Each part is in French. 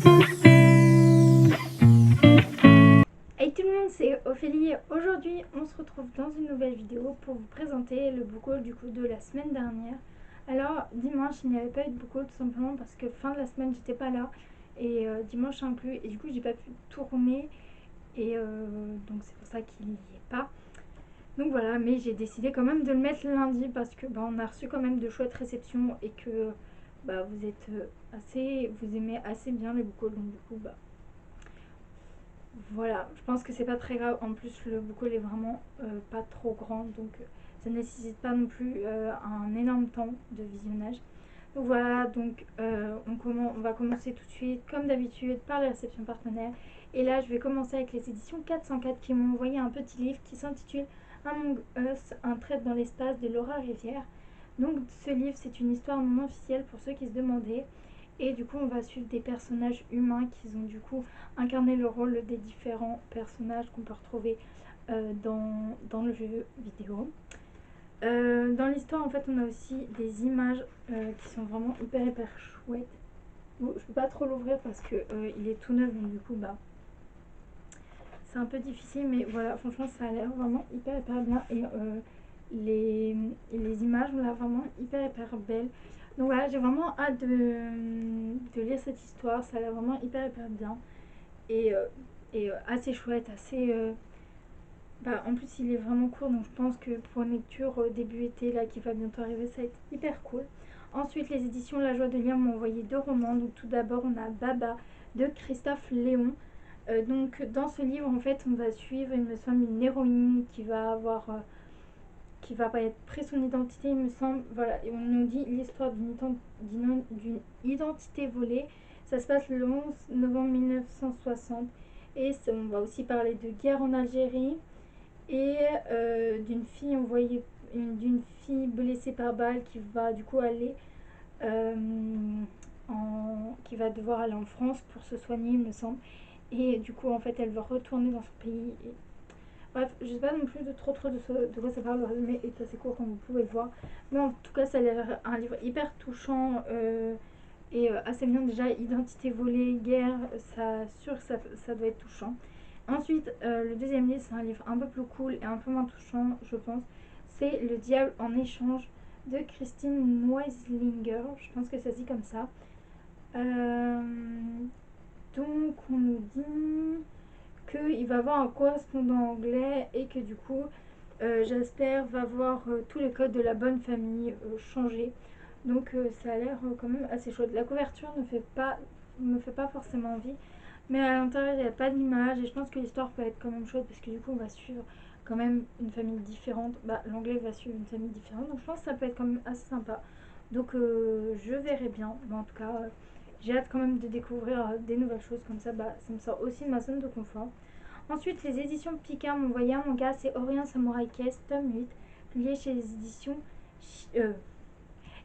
Hey tout le monde, c'est Ophélie. Aujourd'hui, on se retrouve dans une nouvelle vidéo pour vous présenter le book haul du coup de la semaine dernière. Alors dimanche, il n'y avait pas eu de book haul tout simplement parce que fin de la semaine, j'étais pas là et dimanche inclus et du coup, j'ai pas pu tourner et donc c'est pour ça qu'il n'y est pas. Donc voilà, mais j'ai décidé quand même de le mettre lundi parce que on a reçu quand même de chouettes réceptions et que vous êtes vous aimez assez bien les book hauls, donc du coup voilà, je pense que c'est pas très grave. En plus, le book haul est vraiment pas trop grand, donc ça ne nécessite pas non plus un énorme temps de visionnage. Donc voilà, donc on va commencer tout de suite, comme d'habitude, par les réceptions partenaires. Et là, je vais commencer avec les éditions 404 qui m'ont envoyé un petit livre qui s'intitule Among Us, un trait dans l'espace de Laura Rivière. Donc ce livre, c'est une histoire non officielle pour ceux qui se demandaient. Et du coup, on va suivre des personnages humains qui ont du coup incarné le rôle des différents personnages qu'on peut retrouver dans le jeu vidéo. Dans l'histoire, en fait, on a aussi des images qui sont vraiment hyper chouettes. Bon, je peux pas trop l'ouvrir parce que il est tout neuf, donc du coup, c'est un peu difficile, mais voilà, franchement, ça a l'air vraiment hyper bien. Et les images ont l'air vraiment hyper belles. Donc voilà, j'ai vraiment hâte de lire cette histoire. Ça a l'air vraiment hyper bien. Et, assez chouette, en plus, il est vraiment court, donc je pense que pour une lecture début été, là, qui va bientôt arriver, ça va être hyper cool. Ensuite, les éditions La Joie de lire m'ont envoyé 2 romans. Donc tout d'abord, on a Baba de Christophe Léon. Donc dans ce livre, en fait, on va suivre, il me semble, une héroïne qui va pas être pris son identité, il me semble. Voilà, et on nous dit l'histoire d'une identité volée. Ça se passe le 11 novembre 1960. Et on va aussi parler de guerre en Algérie et d'une fille blessée par balle qui va du coup aller euh, qui va devoir aller en France pour se soigner, il me semble. Et du coup, en fait, elle va retourner dans son pays. Et bref, je sais pas non plus de trop de quoi ça parle. Le résumé est assez court, comme vous pouvez le voir. Mais en tout cas, ça a l'air un livre hyper touchant et assez bien. Déjà, identité volée, guerre, sûr que ça doit être touchant. Ensuite, le deuxième livre, c'est un livre un peu plus cool et un peu moins touchant, je pense. C'est Le Diable en échange de Christine Neuslinger. Je pense que ça se dit comme ça. Euh, donc, on nous dit qu'il va avoir un correspondant anglais et que du coup, Jasper va voir tous les codes de la bonne famille changer. Donc, ça a l'air quand même assez chouette. La couverture me fait pas forcément envie. Mais à l'intérieur, il n'y a pas d'image et je pense que l'histoire peut être quand même chouette parce que du coup, on va suivre quand même une famille différente. L'anglais va suivre une famille différente, donc je pense que ça peut être quand même assez sympa. Donc, je verrai bien. Mais en tout cas, j'ai hâte quand même de découvrir des nouvelles choses comme ça. Ça me sort aussi de ma zone de confort. Ensuite, les éditions Picard m'ont envoyé un manga, c'est Orient Samurai Case, tome 8, publié chez les éditions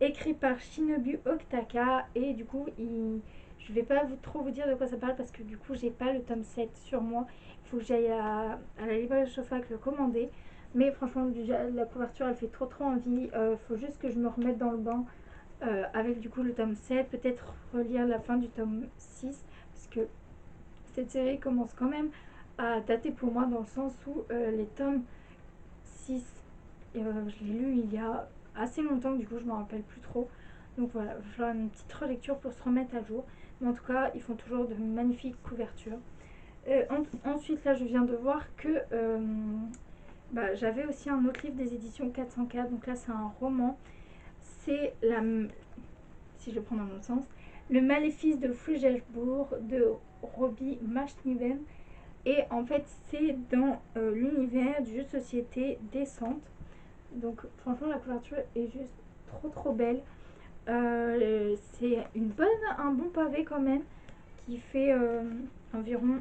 écrit par Shinobu Oktaka. Et du coup, je vais pas trop vous dire de quoi ça parle parce que du coup, j'ai pas le tome 7 sur moi. Il faut que j'aille à la librairie Chofac le commander. Mais franchement, déjà, la couverture, elle fait trop envie. Faut juste que je me remette dans le bain avec du coup le tome 7. Peut-être relire la fin du tome 6 parce que cette série commence quand même à dater pour moi dans le sens où les tomes 6, je l'ai lu il y a assez longtemps, du coup je m'en rappelle plus trop. Donc voilà, il va falloir une petite relecture pour se remettre à jour. Mais en tout cas, ils font toujours de magnifiques couvertures. Ensuite, là, je viens de voir que j'avais aussi un autre livre des éditions 404. Donc là, c'est un roman. C'est la. Si je le prends dans mon sens, Le Maléfice de Frugelbourg de Robbie Machniven. Et en fait, c'est dans l'univers du jeu de société Descente. Donc franchement, la couverture est juste trop belle. C'est un bon pavé quand même, qui fait environ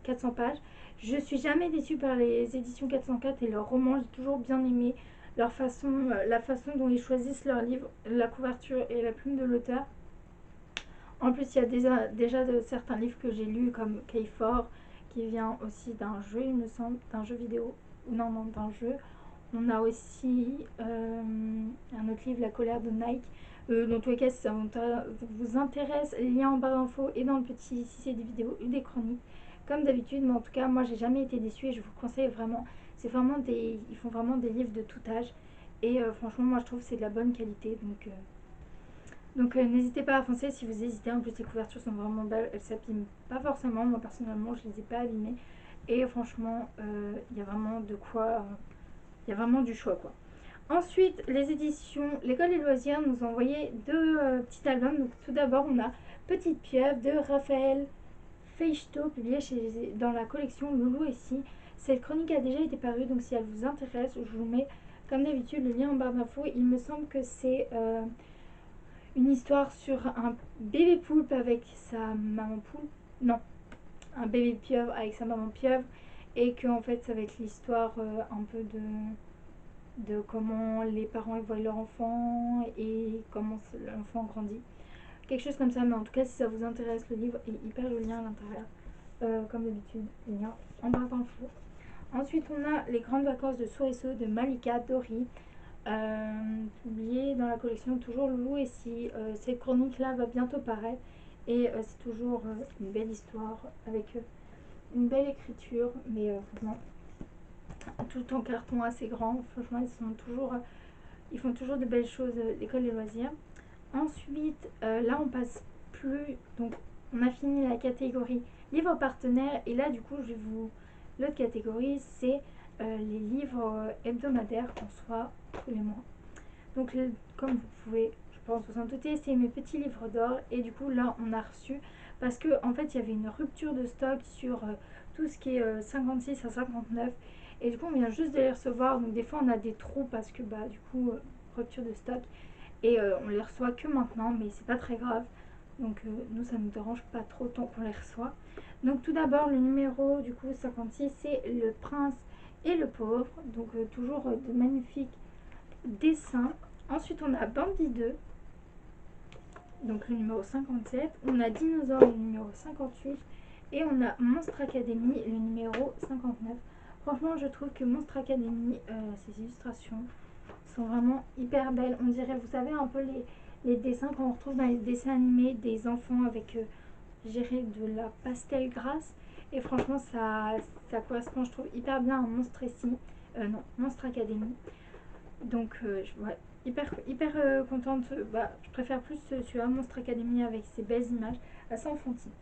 400 pages. Je suis jamais déçue par les éditions 404 et leurs romans. J'ai toujours bien aimé la façon dont ils choisissent leurs livres, la couverture et la plume de l'auteur. En plus, il y a déjà certains livres que j'ai lus comme K4, qui vient aussi d'un jeu, il me semble, d'un jeu vidéo. Non, d'un jeu. On a aussi un autre livre, La colère de Nike. Dans tous les cas, si ça vous intéresse, lien en barre d'infos et dans le petit si c'est des vidéos ou des chroniques. Comme d'habitude, mais en tout cas, moi j'ai jamais été déçue et je vous conseille vraiment. C'est vraiment ils font vraiment des livres de tout âge. Et franchement, moi je trouve que c'est de la bonne qualité. Donc n'hésitez pas à foncer si vous hésitez. En plus, les couvertures sont vraiment belles. Elles s'abîment pas forcément. Moi personnellement, je les ai pas abîmées. Et franchement, il y a vraiment de quoi. Il y a vraiment du choix quoi. Ensuite, les éditions L'École des loisirs nous ont envoyé deux petits albums. Donc tout d'abord, on a Petite pieuvre de Raphaël Feichto, publié dans la collection Loulou et Si. Cette chronique a déjà été parue, donc si elle vous intéresse, je vous mets comme d'habitude le lien en barre d'infos. Il me semble que c'est une histoire sur un bébé poulpe avec sa maman poulpe. Non, un bébé pieuvre avec sa maman pieuvre. Et que en fait, ça va être l'histoire un peu de comment les parents voient leur enfant et comment l'enfant grandit. Quelque chose comme ça, mais en tout cas, si ça vous intéresse, le livre est hyper joli à l'intérieur. Comme d'habitude, lien en barre d'infos. Ensuite, on a Les grandes vacances de Souriceau de Malika Dori, publié dans la collection Toujours Loulou et Si. Cette chronique-là va bientôt paraître et c'est toujours une belle histoire avec une belle écriture, mais vraiment tout en carton assez grand. Franchement, ils font toujours de belles choses, l'école des loisirs. Ensuite, là, on passe plus. Donc, on a fini la catégorie livres partenaires. Et là, du coup, l'autre catégorie, c'est les livres hebdomadaires qu'on reçoit tous les mois. Donc, comme vous pouvez, je pense, vous en douter, c'est mes petits livres d'or. Et du coup, là, on a reçu. Parce qu'en en fait, il y avait une rupture de stock sur tout ce qui est 56 à 59. Et du coup, on vient juste de les recevoir. Donc, des fois, on a des trous parce que, bah, du coup, rupture de stock. Et on les reçoit que maintenant, mais c'est pas très grave. Donc nous, ça ne nous dérange pas trop tant qu'on les reçoit. Donc tout d'abord, le numéro du coup 56, c'est Le Prince et le Pauvre. Donc toujours de magnifiques dessins. Ensuite, on a Bambi 2, donc le numéro 57. On a Dinosaure, le numéro 58. Et on a Monstre Academy, le numéro 59. Franchement, je trouve que Monstre Academy, ses illustrations sont vraiment hyper belles. On dirait, vous savez, un peu les dessins qu'on retrouve dans les dessins animés des enfants avec, de la pastel grasse. Et franchement, ça correspond, je trouve, hyper bien à Monstre ici. Non, Monstre Academy. Donc, ouais, hyper contente. Bah, je préfère plus celui-là, Monstre Academy, avec ses belles images, assez enfantines.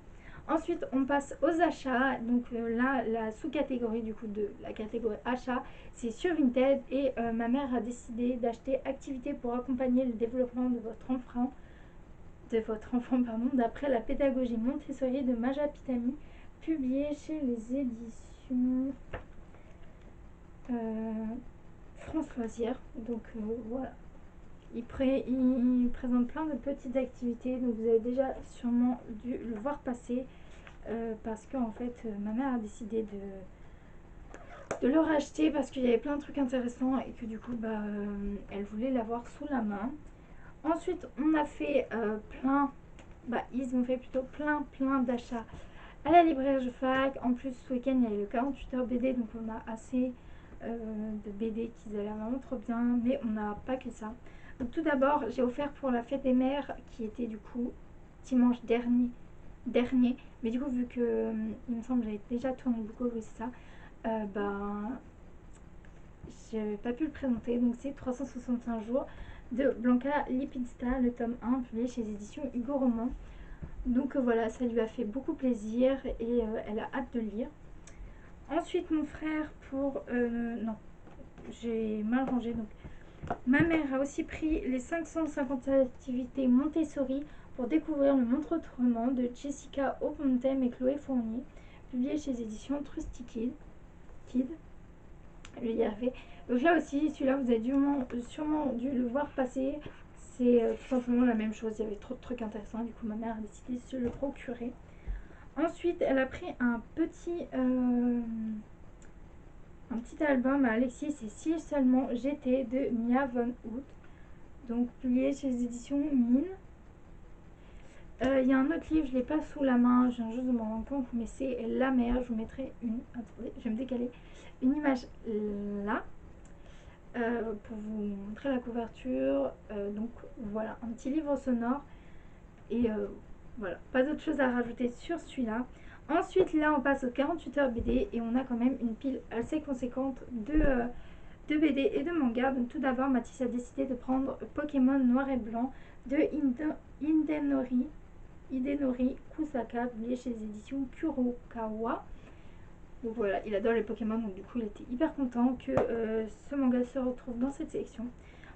Ensuite, on passe aux achats. Donc là, la sous-catégorie du coup de la catégorie achat, c'est sur Vinted. Et ma mère a décidé d'acheter activité pour accompagner le développement de votre enfant, d'après la pédagogie Montessori de Maja Pitami, publiée chez les éditions France Loisirs. Donc voilà. Il présente plein de petites activités. Donc vous avez déjà sûrement dû le voir passer. Parce que en fait ma mère a décidé de le racheter parce qu'il y avait plein de trucs intéressants et que du coup elle voulait l'avoir sous la main. Ensuite on a fait ils ont fait plutôt plein d'achats à la librairie Fac. En plus ce week-end il y a eu le 48 heures BD, donc on a assez de BD qui allaient vraiment trop bien, mais on n'a pas que ça. Donc tout d'abord j'ai offert pour la fête des mères qui était du coup dimanche dernier. Mais du coup, vu que il me semble que j'avais déjà tourné beaucoup avec ça, j'avais pas pu le présenter. Donc c'est 365 jours de Blanca Lipinska, le tome 1, publié chez les éditions Hugo Roman. Donc voilà, ça lui a fait beaucoup plaisir et elle a hâte de le lire. Ensuite, mon frère non, j'ai mal rangé. Donc ma mère a aussi pris les 550 activités Montessori pour découvrir le monde autrement de Jessica Opontem et Chloé Fournier, publié chez les éditions Trusty Kid. Je vais y arriver. Donc là aussi, celui-là, vous avez sûrement dû le voir passer. C'est tout simplement la même chose. Il y avait trop de trucs intéressants. Du coup, ma mère a décidé de se le procurer. Ensuite, elle a pris un petit album à Alexis. C'est Si seulement j'étais de Mia Von Hout. Donc, publié chez les éditions Mine. Il y a un autre livre, je ne l'ai pas sous la main, je viens juste de m'en rendre compte, mais c'est La Mer. Je vous mettrai attendez, je vais me décaler, une image là. pour vous montrer la couverture. Donc voilà, un petit livre sonore. Et voilà, pas d'autre chose à rajouter sur celui-là. Ensuite, là, on passe aux 48 heures BD et on a quand même une pile assez conséquente de BD et de manga. Donc tout d'abord, Mathis a décidé de prendre Pokémon Noir et Blanc de Hidenori Kusaka, publié chez les éditions Kurokawa. Donc voilà, il adore les Pokémon, donc du coup il était hyper content que ce manga se retrouve dans cette sélection.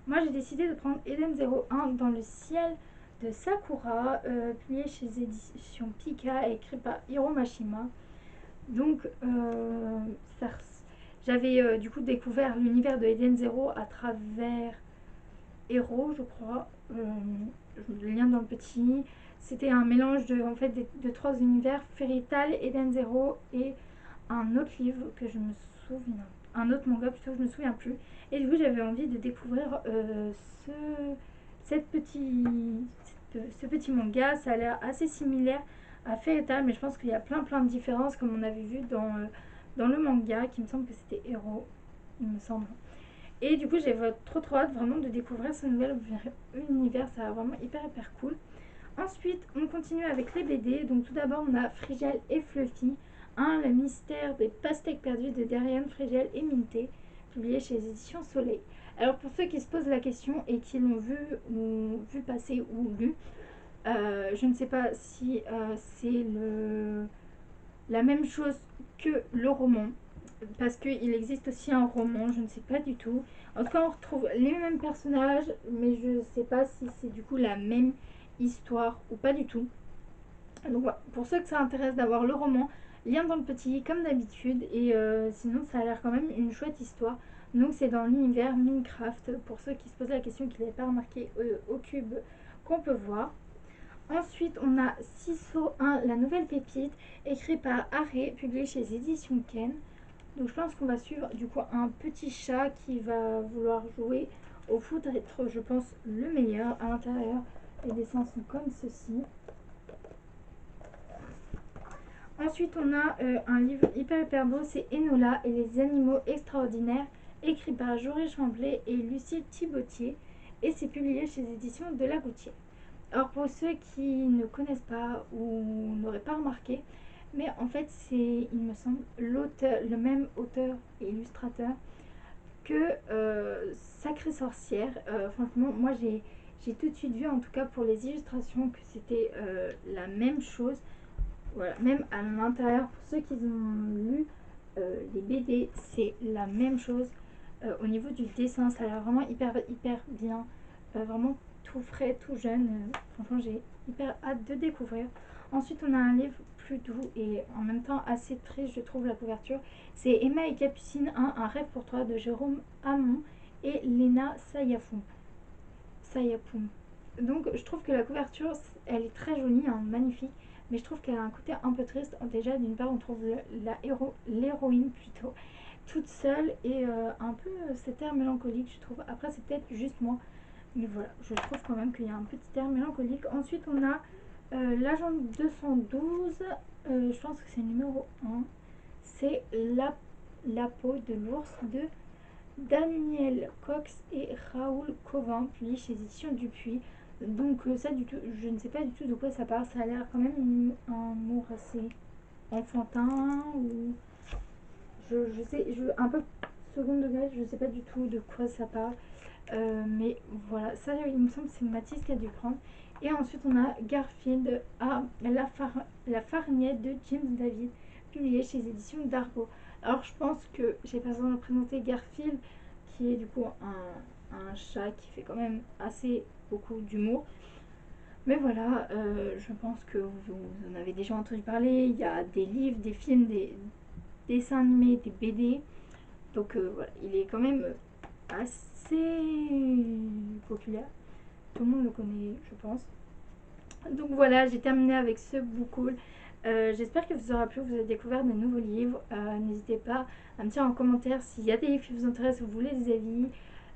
Moi j'ai décidé de prendre Eden 01 dans le ciel de Sakura, publié chez les éditions Pika et écrit par Hiro Mashima. Donc j'avais du coup découvert l'univers de Eden Zero à travers Hero, je crois. Le lien dans le petit. C'était un mélange en fait, de trois univers, Fairy Tail, Eden Zero et un autre livre que je me souviens, un autre manga plutôt, je me souviens plus. Et du coup, j'avais envie de découvrir ce, cette petit, ce petit manga. Ça a l'air assez similaire à Fairy Tail, mais je pense qu'il y a plein de différences, comme on avait vu dans le manga, qui me semble que c'était Hero, il me semble. Et du coup, j'ai trop hâte vraiment de découvrir ce nouvel univers. Ça a l'air vraiment hyper cool. Ensuite, on continue avec les BD. Donc tout d'abord, on a Frigel et Fluffy. Le mystère des pastèques perdues de Darian, Frigel et Minté, publié chez les éditions Soleil. Alors pour ceux qui se posent la question et qui l'ont vu passer ou lu, je ne sais pas si c'est la même chose que le roman, parce qu'il existe aussi un roman, je ne sais pas du tout. En tout cas, on retrouve les mêmes personnages, mais je ne sais pas si c'est du coup la même histoire ou pas du tout. Donc voilà, pour ceux que ça intéresse d'avoir le roman, lien dans le petit comme d'habitude, et sinon ça a l'air quand même une chouette histoire. Donc c'est dans l'univers Minecraft, pour ceux qui se posent la question qui n'avaient pas remarqué au cube qu'on peut voir. Ensuite, on a Ciso 1, la nouvelle pépite, écrit par Aré, publié chez les éditions Ken. Donc je pense qu'on va suivre du coup un petit chat qui va vouloir jouer au foot, être je pense le meilleur. À l'intérieur, les dessins sont comme ceci. Ensuite, on a un livre hyper beau, c'est Enola et les animaux extraordinaires, écrit par Jory Chamblay et Lucille Thibautier, et c'est publié chez les éditions de La Gouttière. Alors pour ceux qui ne connaissent pas ou n'auraient pas remarqué, mais en fait c'est, il me semble, le même auteur et illustrateur que Sacrée Sorcière. Franchement, moi j'ai tout de suite vu, en tout cas pour les illustrations, que c'était la même chose. Voilà, même à l'intérieur, pour ceux qui ont lu les BD, c'est la même chose. Au niveau du dessin, ça a l'air vraiment hyper bien. Vraiment tout frais, tout jeune. Franchement, j'ai hyper hâte de découvrir. Ensuite, on a un livre plus doux et en même temps assez triste, je trouve, la couverture. C'est Emma et Capucine 1, un rêve pour toi, de Jérôme Hamon et Lena Sayapoum. Donc, je trouve que la couverture, elle est très jolie, hein, magnifique. Mais je trouve qu'elle a un côté un peu triste. Déjà, d'une part, on trouve l'héroïne plutôt toute seule et un peu cet air mélancolique, je trouve. Après, c'est peut-être juste moi, mais voilà, je trouve quand même qu'il y a un petit air mélancolique. Ensuite, on a l'agent 212, je pense que c'est le numéro 1. C'est la peau de l'ours de Daniel Cox et Raoul Covin, publié chez Éditions Dupuis. Donc ça, du tout, je ne sais pas du tout de quoi ça parle. Ça a l'air quand même un humour assez enfantin ou un peu second degré. Je ne sais pas du tout de quoi ça parle. Mais voilà, ça il me semble que c'est Mathis qui a dû prendre. Et ensuite on a Garfield à la farniette de James David, publié chez les éditions d'Argo. Alors je pense que j'ai pas besoin de présenter Garfield, qui est du coup un chat qui fait quand même assez beaucoup d'humour. Mais voilà, je pense que vous en avez déjà entendu parler. Il y a des livres, des films, des dessins animés, des BD. Donc voilà, il est quand même assez populaire. Tout le monde le connaît, je pense. Donc voilà, j'ai terminé avec ce book haul. J'espère que vous aura plu, vous avez découvert de nouveaux livres. N'hésitez pas à me dire en commentaire s'il y a des livres qui vous intéressent, vous voulez des avis.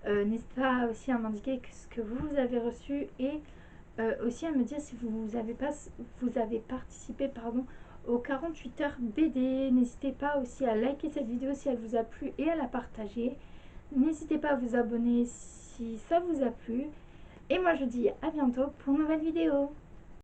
N'hésitez pas aussi à m'indiquer ce que vous avez reçu et aussi à me dire si vous avez participé aux 48 heures BD. N'hésitez pas aussi à liker cette vidéo si elle vous a plu et à la partager. N'hésitez pas à vous abonner si ça vous a plu. Et moi je vous dis à bientôt pour une nouvelle vidéo.